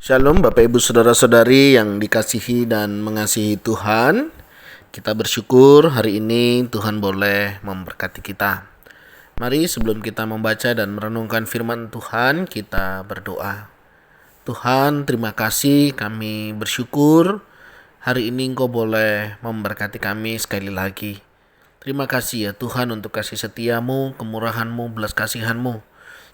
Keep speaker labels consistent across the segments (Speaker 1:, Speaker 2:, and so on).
Speaker 1: Shalom Bapak Ibu Saudara-saudari yang dikasihi dan mengasihi Tuhan. Kita bersyukur hari ini Tuhan boleh memberkati kita. Mari sebelum kita membaca dan merenungkan firman Tuhan, kita berdoa. Tuhan, terima kasih, kami bersyukur hari ini Engkau boleh memberkati kami sekali lagi. Terima kasih ya Tuhan untuk kasih setiamu, kemurahan-Mu, belas kasihan-Mu.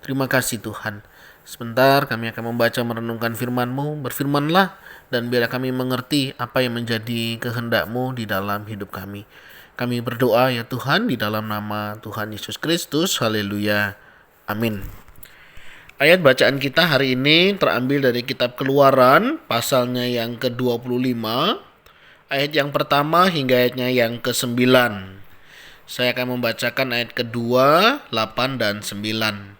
Speaker 1: Terima kasih Tuhan. Sebentar kami akan membaca merenungkan firman-Mu. Berfirmanlah dan biarlah kami mengerti apa yang menjadi kehendak-Mu di dalam hidup kami. Kami berdoa ya Tuhan di dalam nama Tuhan Yesus Kristus. Haleluya. Amin. Ayat bacaan kita hari ini terambil dari kitab Keluaran pasalnya yang ke-25. Ayat yang pertama hingga ayatnya yang ke-9. Saya akan membacakan ayat kedua, 8 dan 9.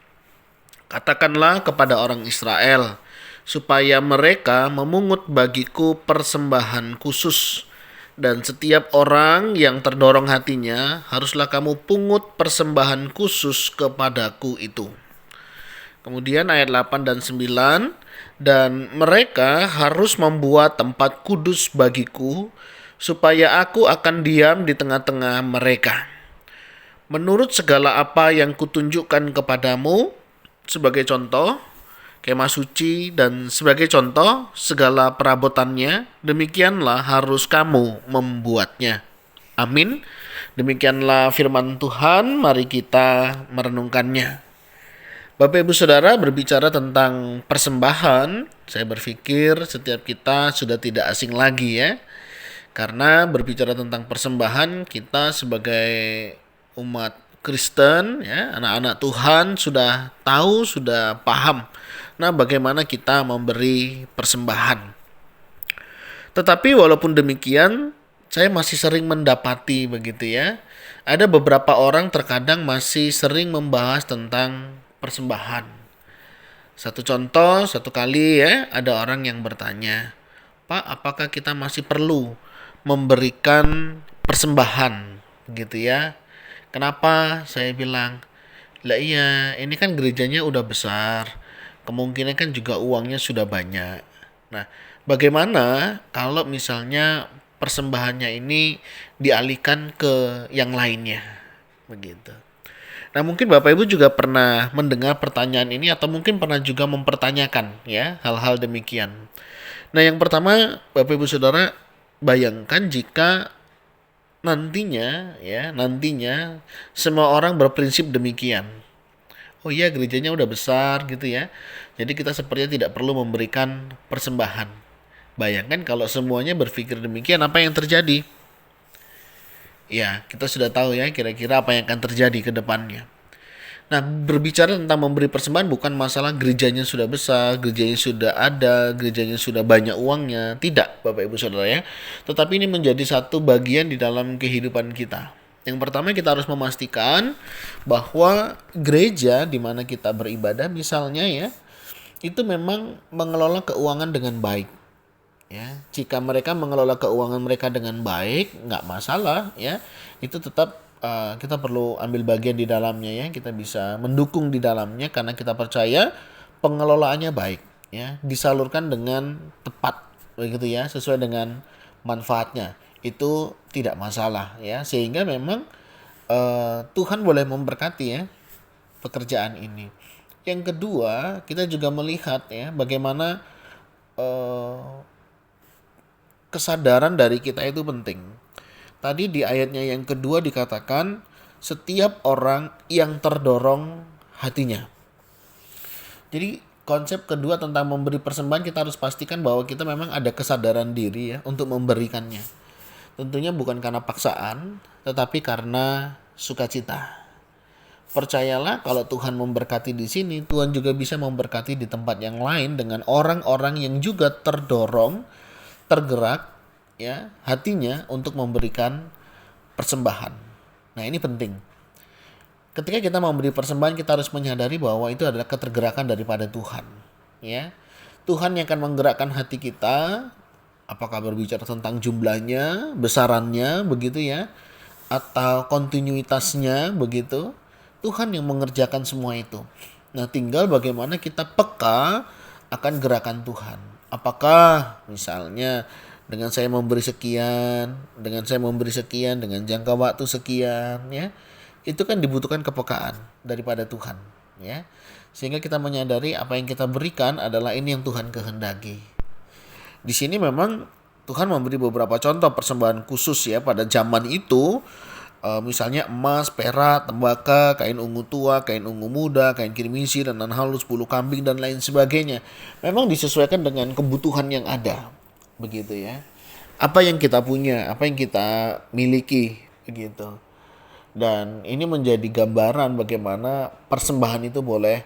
Speaker 1: Katakanlah kepada orang Israel, supaya mereka memungut bagiku persembahan khusus. Dan setiap orang yang terdorong hatinya, haruslah kamu pungut persembahan khusus kepadaku itu. Kemudian ayat 8 dan 9, dan mereka harus membuat tempat kudus bagiku, supaya aku akan diam di tengah-tengah mereka. Menurut segala apa yang kutunjukkan kepadamu, sebagai contoh, kemah suci dan sebagai contoh segala perabotannya, demikianlah harus kamu membuatnya. Amin. Demikianlah firman Tuhan, mari kita merenungkannya. Bapak Ibu Saudara, berbicara tentang persembahan, saya berpikir setiap kita sudah tidak asing lagi ya. Karena berbicara tentang persembahan, kita sebagai umat Kristen ya, anak-anak Tuhan sudah tahu, sudah paham. Nah, bagaimana kita memberi persembahan. Tetapi walaupun demikian, saya masih sering mendapati begitu ya. Ada beberapa orang terkadang masih sering membahas tentang persembahan. Satu contoh, satu kali ya, ada orang yang bertanya, "Pak, apakah kita masih perlu memberikan persembahan?" Gitu ya. Kenapa? Saya bilang, lah iya, ini kan gerejanya udah besar. Kemungkinan kan juga uangnya sudah banyak. Nah, bagaimana kalau misalnya persembahannya ini dialihkan ke yang lainnya? Begitu. Nah, mungkin Bapak Ibu juga pernah mendengar pertanyaan ini atau mungkin pernah juga mempertanyakan ya hal-hal demikian. Nah, yang pertama, Bapak Ibu Saudara, bayangkan jika nantinya semua orang berprinsip demikian. Oh iya, gerejanya udah besar gitu ya. Jadi kita sepertinya tidak perlu memberikan persembahan. Bayangkan kalau semuanya berpikir demikian, apa yang terjadi? Ya, kita sudah tahu ya kira-kira apa yang akan terjadi ke depannya. Nah, berbicara tentang memberi persembahan bukan masalah gerejanya sudah besar, gerejanya sudah ada, gerejanya sudah banyak uangnya. Tidak, Bapak Ibu Saudara ya. Tetapi ini menjadi satu bagian di dalam kehidupan kita. Yang pertama, kita harus memastikan bahwa gereja di mana kita beribadah misalnya ya, itu memang mengelola keuangan dengan baik. Ya, jika mereka mengelola keuangan mereka dengan baik, nggak masalah ya. Itu tetap kita perlu ambil bagian di dalamnya ya. Kita bisa mendukung di dalamnya karena kita percaya pengelolaannya baik ya, disalurkan dengan tepat begitu ya, sesuai dengan manfaatnya. Itu tidak masalah ya. Sehingga memang Tuhan boleh memberkati ya pekerjaan ini. Yang kedua, kita juga melihat ya bagaimana kesadaran dari kita itu penting. Tadi di ayatnya yang kedua dikatakan setiap orang yang terdorong hatinya. Jadi konsep kedua tentang memberi persembahan, kita harus pastikan bahwa kita memang ada kesadaran diri ya untuk memberikannya. Tentunya bukan karena paksaan, tetapi karena sukacita. Percayalah kalau Tuhan memberkati di sini, Tuhan juga bisa memberkati di tempat yang lain dengan orang-orang yang juga terdorong, tergerak ya hatinya untuk memberikan persembahan. Nah, ini penting. Ketika kita memberi persembahan, kita harus menyadari bahwa itu adalah ketergerakan daripada Tuhan ya. Tuhan yang akan menggerakkan hati kita, apakah berbicara tentang jumlahnya, besarannya begitu ya, atau kontinuitasnya begitu. Tuhan yang mengerjakan semua itu. Nah, tinggal bagaimana kita peka akan gerakan Tuhan. Apakah misalnya dengan saya memberi sekian, dengan jangka waktu sekian, ya, itu kan dibutuhkan kepekaan daripada Tuhan, ya. Sehingga kita menyadari apa yang kita berikan adalah ini yang Tuhan kehendaki. Di sini memang Tuhan memberi beberapa contoh persembahan khusus ya pada zaman itu. Misalnya emas, perak, tembaga, kain ungu tua, kain ungu muda, kain kirmisi, dan halus, bulu kambing, dan lain sebagainya. Memang disesuaikan dengan kebutuhan yang ada. Begitu ya. Apa yang kita punya, apa yang kita miliki. Begitu. Dan ini menjadi gambaran bagaimana persembahan itu boleh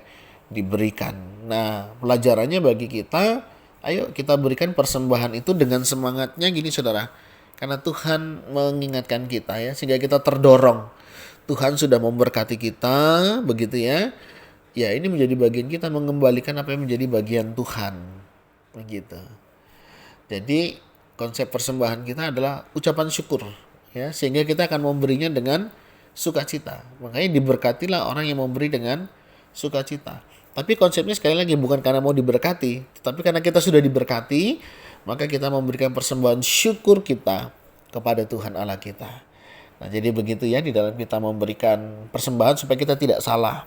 Speaker 1: diberikan. Nah, pelajarannya bagi kita, ayo kita berikan persembahan itu dengan semangatnya gini saudara. Karena Tuhan mengingatkan kita ya, sehingga kita terdorong. Tuhan sudah memberkati kita, begitu ya. Ya, ini menjadi bagian kita mengembalikan apa yang menjadi bagian Tuhan. Begitu. Jadi, konsep persembahan kita adalah ucapan syukur ya, sehingga kita akan memberinya dengan sukacita. Makanya diberkatilah orang yang memberi dengan sukacita. Tapi konsepnya sekali lagi bukan karena mau diberkati, tetapi karena kita sudah diberkati, maka kita memberikan persembahan syukur kita kepada Tuhan Allah kita. Nah, jadi begitu ya di dalam kita memberikan persembahan supaya kita tidak salah.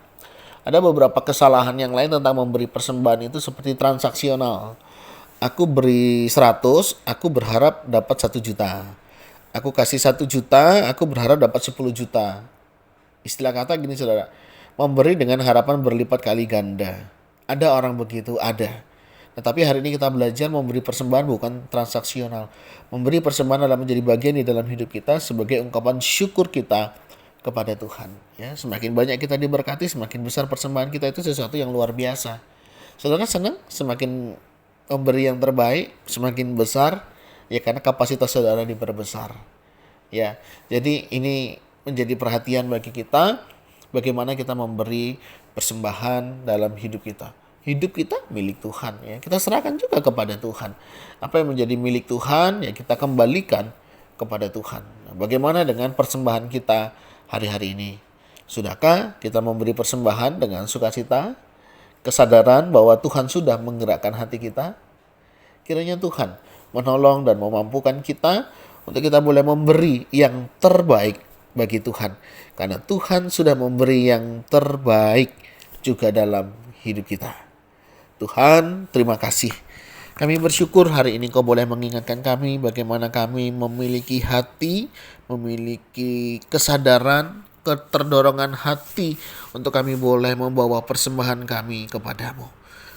Speaker 1: Ada beberapa kesalahan yang lain tentang memberi persembahan itu seperti transaksional. Aku beri 100, aku berharap dapat 1 juta. Aku kasih 1 juta, aku berharap dapat 10 juta. Istilah kata gini saudara, memberi dengan harapan berlipat kali ganda. Ada orang begitu, ada. Tetapi hari ini kita belajar memberi persembahan bukan transaksional. Memberi persembahan adalah menjadi bagian di dalam hidup kita sebagai ungkapan syukur kita kepada Tuhan. Ya, semakin banyak kita diberkati, semakin besar persembahan kita, itu sesuatu yang luar biasa. Saudara senang semakin memberi yang terbaik, semakin besar, ya karena kapasitas saudara diperbesar. Ya, jadi ini menjadi perhatian bagi kita, bagaimana kita memberi persembahan dalam hidup kita. Hidup kita milik Tuhan ya. Kita serahkan juga kepada Tuhan. Apa yang menjadi milik Tuhan ya kita kembalikan kepada Tuhan. Nah, bagaimana dengan persembahan kita hari-hari ini? Sudahkah kita memberi persembahan dengan sukacita? Kesadaran bahwa Tuhan sudah menggerakkan hati kita? Kiranya Tuhan menolong dan memampukan kita untuk kita boleh memberi yang terbaik bagi Tuhan. Karena Tuhan sudah memberi yang terbaik juga dalam hidup kita. Tuhan, terima kasih. Kami bersyukur hari ini Kau boleh mengingatkan kami bagaimana kami memiliki hati, memiliki kesadaran, keterdorongan hati untuk kami boleh membawa persembahan kami kepadamu.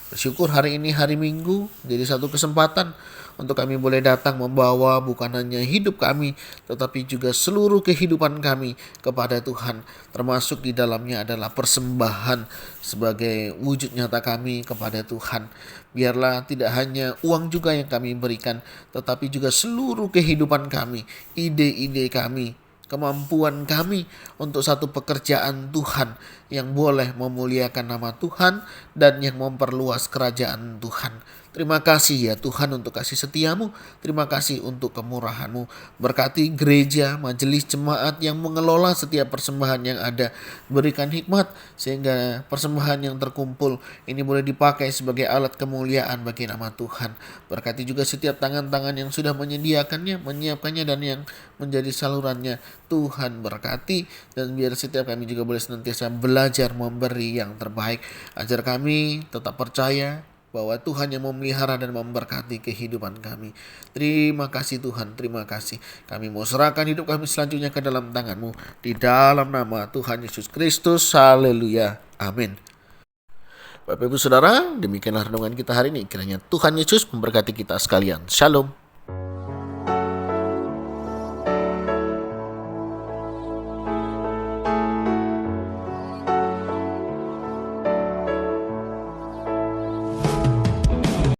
Speaker 1: Bersyukur hari ini hari Minggu jadi satu kesempatan untuk kami boleh datang membawa bukan hanya hidup kami tetapi juga seluruh kehidupan kami kepada Tuhan, termasuk di dalamnya adalah persembahan sebagai wujud nyata kami kepada Tuhan. Biarlah tidak hanya uang juga yang kami berikan tetapi juga seluruh kehidupan kami, ide-ide kami, kemampuan kami untuk satu pekerjaan Tuhan yang boleh memuliakan nama Tuhan dan yang memperluas kerajaan Tuhan. Terima kasih ya Tuhan untuk kasih setiamu. Terima kasih untuk kemurahanmu. Berkati gereja, majelis jemaat yang mengelola setiap persembahan yang ada. Berikan hikmat sehingga persembahan yang terkumpul ini boleh dipakai sebagai alat kemuliaan bagi nama Tuhan. Berkati juga setiap tangan-tangan yang sudah menyediakannya, menyiapkannya dan yang menjadi salurannya. Tuhan berkati dan biar setiap kami juga boleh senantiasa belajar memberi yang terbaik. Ajar kami tetap percaya bahwa Tuhan yang memelihara dan memberkati kehidupan kami. Terima kasih Tuhan, terima kasih. Kami mau serahkan hidup kami selanjutnya ke dalam tangan-Mu. Di dalam nama Tuhan Yesus Kristus, haleluya, amin. Bapak Ibu Saudara, demikianlah renungan kita hari ini. Kiranya Tuhan Yesus memberkati kita sekalian. Shalom.